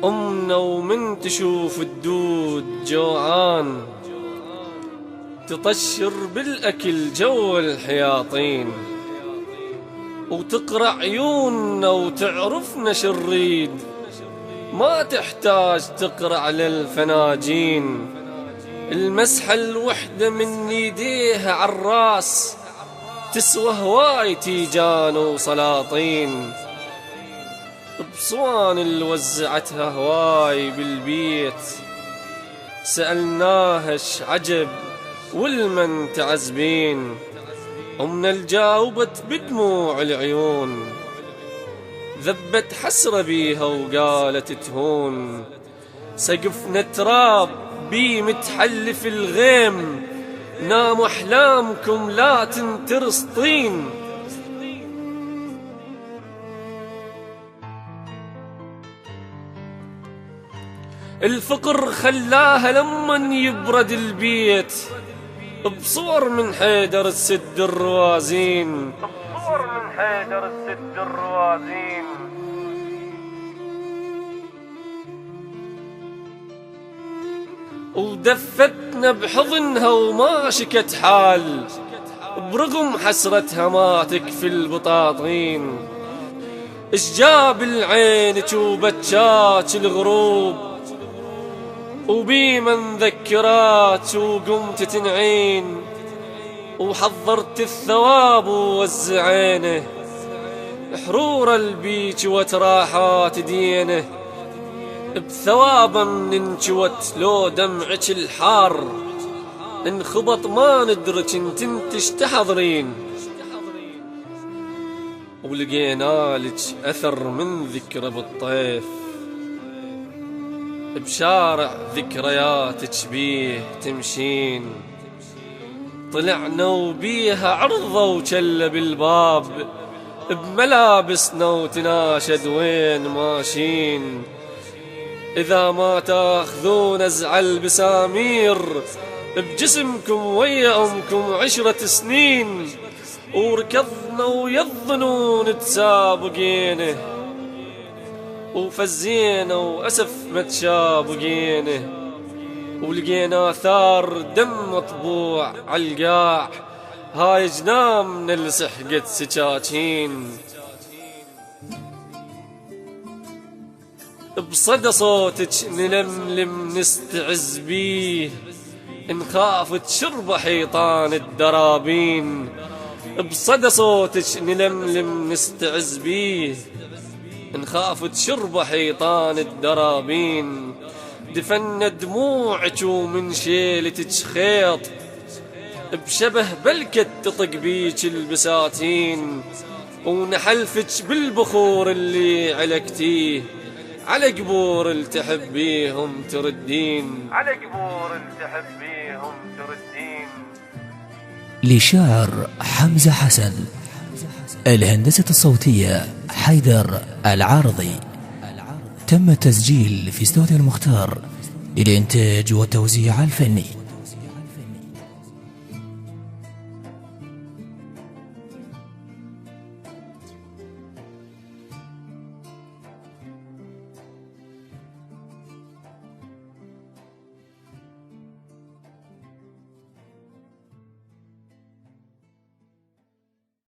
أمنا ومن تشوف الدود جوعان تطشر بالأكل جو الحياطين، وتقرأ عيوننا وتعرفنا شريد، ما تحتاج تقرأ على الفناجين. المسحة الوحدة من يديها عالراس تسوى هواي تيجان وسلاطين، بصوان اللي وزعتها هواي بالبيت سألناها اش عجب والمن تعزبين، أمنا الجاوبت بدموع العيون، ذبت حسرة بيها وقالت تهون، سقفنا تراب بي متحلف الغيم، ناموا أحلامكم لا تنترس طين. الفقر خلاها لمن يبرد البيت بصور من حيدر السد الروازين، ودفتنا بحضنها وما شكت حال، برغم حسرتها ما تكفي البطاطين. اش جاب العين وبتشات الغروب وبيما ذكرات وقمت تنعين، وحضرت الثواب ووزعينه حرور البيج وتراحات دينه، بثوابا من انجوت لو دمعك الحار انخبط ما ندرك انتش تحضرين، ولقينا لك اثر من ذكرى بالطيف بشارع ذكرياتك بيه تمشين، طلعنا وبيها عرضة وشلة بالباب بملابسنا وتناشد وين ماشين، إذا ما تاخذون ازعل بسامير بجسمكم ويا أمكم 10 سنين، وركضنا ويا الظنون تسابقينه وفزينا وأسف ما تشابقينه، ولقينا آثار دم مطبوع عالقاع، هاي جنامنا اللي سحقت سكاكين. بصدى صوتك نلملم نستعز بيه، نخاف تشرب حيطان الدرابين. بصدى صوتك نلملم نستعز بيه، نخاف تشرب حيطان الدرابين. دفن دموعك ومن شيلتك خيط بشبه بلكة تطق بيك البساتين، ونحلفك بالبخور اللي علقتيه على قبور اللي تحبيهم تردين. لشاعر حمزة حسن، الهندسة الصوتية حيدر العارضي، تم التسجيل في استوديو المختار للإنتاج والتوزيع الفني.